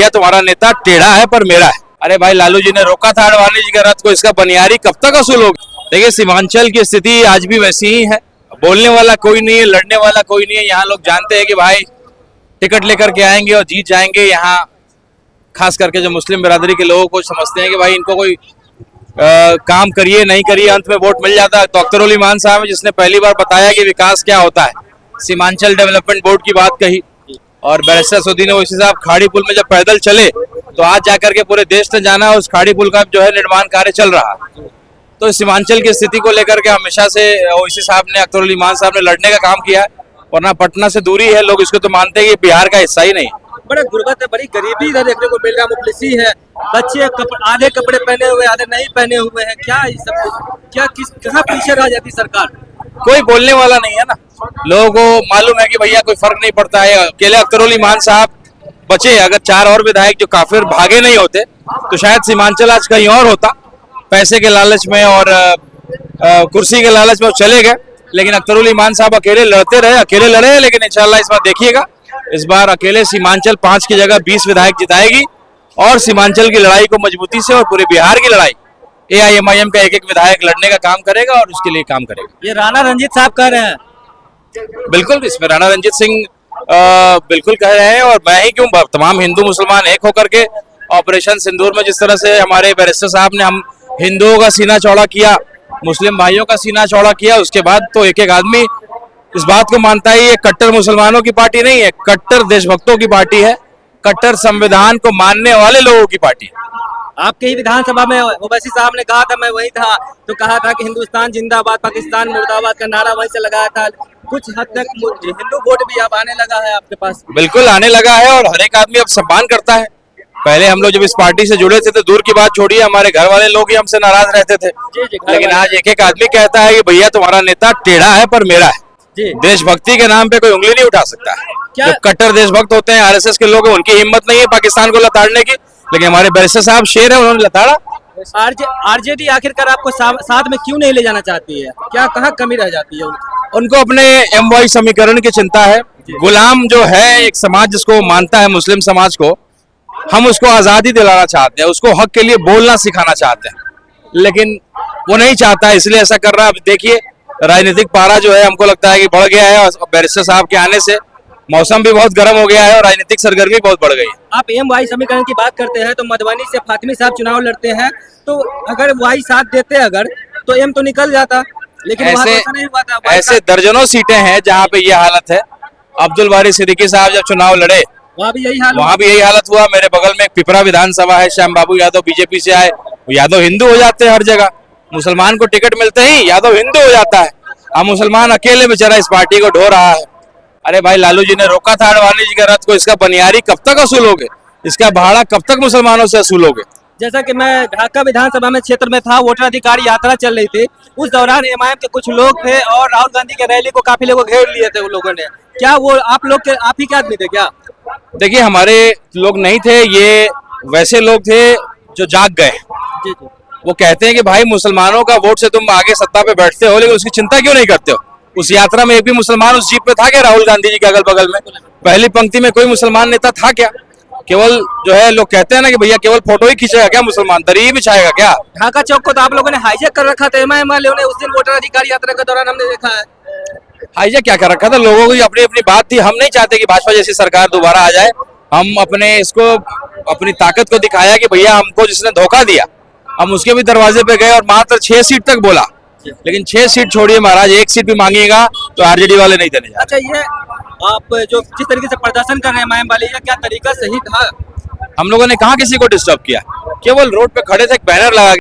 यह तुम्हारा नेता टेढ़ा है पर मेरा है। अरे भाई, लालू जी ने रोका था आडवाणी जी के रथ को, इसका बनियारी कब तक वसूल होगी? देखिए, सीमांचल की स्थिति आज भी वैसी ही है। बोलने वाला कोई नहीं है, लड़ने वाला कोई नहीं है। यहाँ लोग जानते हैं कि भाई टिकट लेकर के आएंगे और जीत जाएंगे। यहाँ खास करके जो मुस्लिम बिरादरी के लोगों को समझते हैं कि भाई इनको कोई काम करिए नहीं करिए, अंत में वोट मिल जाता है। तो अख्तर उल ईमान साहब जिसने पहली बार बताया कि विकास क्या होता है, सीमांचल डेवलपमेंट बोर्ड की बात कही, और बैरिस्टर असदुद्दीन ओवैसी साहब खाड़ी पुल में जब पैदल चले तो आज जाकर के पूरे देश ने जाना उस खाड़ी पुल का जो है निर्माण कार्य चल रहा है। तो सीमांचल की स्थिति को लेकर के हमेशा से ओवैसी साहब ने, अख्तर उल ईमान साहब ने लड़ने का काम किया है, वरना पटना से दूरी है, लोग इसको तो मानते हैं कि बिहार का हिस्सा ही नहीं। बड़ा गुर्बत है, बड़ी गरीबी इधर देखने को मिल रहा है, मुफलिसी है, बच्चे आधे कपड़े पहने हुए आधे नहीं पहने हुए हैं। क्या ये सब, क्या कहाँ पीछे रह जाती सरकार? कोई बोलने वाला नहीं है ना, लोगों को मालूम है कि भैया कोई फर्क नहीं पड़ता है। अकेले अख्तर उल ईमान साहब बचे, अगर 4 और विधायक जो काफिर भागे नहीं होते तो शायद सीमांचल आज कहीं और होता। पैसे के लालच में और कुर्सी के लालच में वो चले गए, लेकिन अख्तर उल ईमान साहब अकेले लड़ते रहे, अकेले लड़े। लेकिन इंशाल्लाह इस बार देखिएगा, इस बार अकेले सीमांचल 5 की जगह 20 विधायक जिताएगी और सीमांचल की लड़ाई को मजबूती से और पूरे बिहार की लड़ाई AIMIM का एक विधायक लड़ने का काम करेगा और उसके लिए काम करेगा। ये राणा रंजीत साहब कह रहे हैं। बिल्कुल, इसमें राणा रंजीत सिंह बिल्कुल कह रहे हैं, और मैं ही क्यों, तमाम हिंदू मुसलमान एक होकर के ऑपरेशन सिंदूर में जिस तरह से हमारे बैरिस्टर साहब ने हम हिंदुओं का सीना चौड़ा किया, मुस्लिम भाइयों का सीना चौड़ा किया, उसके बाद तो एक एक आदमी इस बात को मानता है ये कट्टर मुसलमानों की पार्टी नहीं है, कट्टर देशभक्तों की पार्टी है, कट्टर संविधान को मानने वाले लोगों की पार्टी है। आपके ही विधानसभा में ओवैसी साहब ने कहा था, मैं वही था, तो कहा था कि हिंदुस्तान जिंदाबाद पाकिस्तान मुर्दाबाद का नारा वहीं से लगाया था। कुछ हद तक हिंदू वोट भी अब आने लगा है आपके पास? बिल्कुल आने लगा है, और हर एक आदमी अब सम्मान करता है। पहले हम लोग जब इस पार्टी से जुड़े थे तो दूर की बात छोड़िए, हमारे घर वाले लोग ही हमसे नाराज रहते थे। लेकिन आज एक एक आदमी कहता है कि भैया तुम्हारा नेता टेढ़ा है पर मेरा है। देशभक्ति के नाम पे कोई उंगली नहीं उठा सकता है। जो कट्टर देशभक्त होते हैं, RSS के लोग, उनकी हिम्मत नहीं है पाकिस्तान को लताड़ने की, लेकिन हमारे बैरिस्टर साहब शेर है, उन्होंने लताड़ा। RJD आखिरकार आपको साथ में क्यों नहीं ले जाना चाहती है? क्या कहाँ कमी रह जाती है उनको अपने MY समीकरण की चिंता है। गुलाम जो है एक समाज जिसको मानता है, मुस्लिम समाज को, हम उसको आजादी दिलाना चाहते हैं, उसको हक के लिए बोलना सिखाना चाहते हैं, लेकिन वो नहीं चाहता, इसलिए ऐसा कर रहा है। अब देखिए, राजनीतिक पारा जो है हमको लगता है कि बढ़ गया है, और बैरिस्टर साहब के आने से मौसम भी बहुत गर्म हो गया है और राजनीतिक सरगर्मी बहुत बढ़ गई है। आप MY समीकरण की बात करते हैं तो मधुबनी से फातिमी साहब चुनाव लड़ते हैं, तो अगर वाई साथ देते अगर तो M तो निकल जाता, लेकिन ऐसे नहीं हुआ था। ऐसे दर्जनों सीटें हैं जहाँ पे ये हालत है। अब्दुल बारी सिद्दीकी साहब जब चुनाव लड़े वहाँ भी यही हालत हुआ। मेरे बगल में एक पिपरा विधानसभा है, श्याम बाबू यादव BJP से आए, यादव हिंदू हो जाते हैं हर जगह। मुसलमान को टिकट मिलते ही यादव हिंदू हो जाता है। अब मुसलमान अकेले बेचारा इस पार्टी को ढो रहा है। अरे भाई, लालू जी ने रोका था आडवाणी जी के रथ को, इसका बनियारी कब तक वसूलोगे? इसका भाड़ा कब तक मुसलमानों से वसूलोगे? जैसा कि मैं ढाका विधानसभा में क्षेत्र में था, वोटर अधिकार यात्रा चल रही थी, उस दौरान MIM के कुछ लोग थे और राहुल गांधी के रैली को काफी लोगों घेर लिए थे उन लोगों ने। क्या वो आप ही के आदमी थे क्या? देखिए, हमारे लोग नहीं थे, ये वैसे लोग थे जो जाग गए। वो कहते हैं कि भाई मुसलमानों का वोट से तुम आगे सत्ता पे बैठते हो, लेकिन उसकी चिंता क्यों नहीं करते हो? उस यात्रा में एक भी मुसलमान उस जीप पे था क्या? राहुल गांधी जी के अगल बगल में पहली पंक्ति में कोई मुसलमान नेता था क्या? केवल जो है लोग कहते हैं ना कि भैया केवल फोटो ही खींचेगा क्या मुसलमान, दरी बिछाएगा क्या? ढाका चौक को तो आप लोगों ने हाईजैक कर रखा था MIM वालों ने, उस दिन वोटर अधिकार यात्रा के दौरान हमने देखा है। हाईजैक क्या कर रखा था? लोगों की अपनी अपनी बात थी। हम नहीं चाहते कि भाजपा जैसी सरकार दोबारा आ जाए। हम अपनी ताकत को दिखाया कि भैया हमको जिसने धोखा दिया, हम उसके भी दरवाजे पे गए और मात्र 6 सीट तक बोला। लेकिन 6 सीट छोड़िए महाराज, 1 सीट भी मांगिएगा तो RJD वाले नहीं देने। अच्छा, ये आप जो जिस तरीके से प्रदर्शन कर रहे हैं MIM वाले, क्या तरीका सही था? हम लोगों ने कहाँ किसी को डिस्टर्ब किया, केवल रोड पे खड़े थे, एक बैनर लगा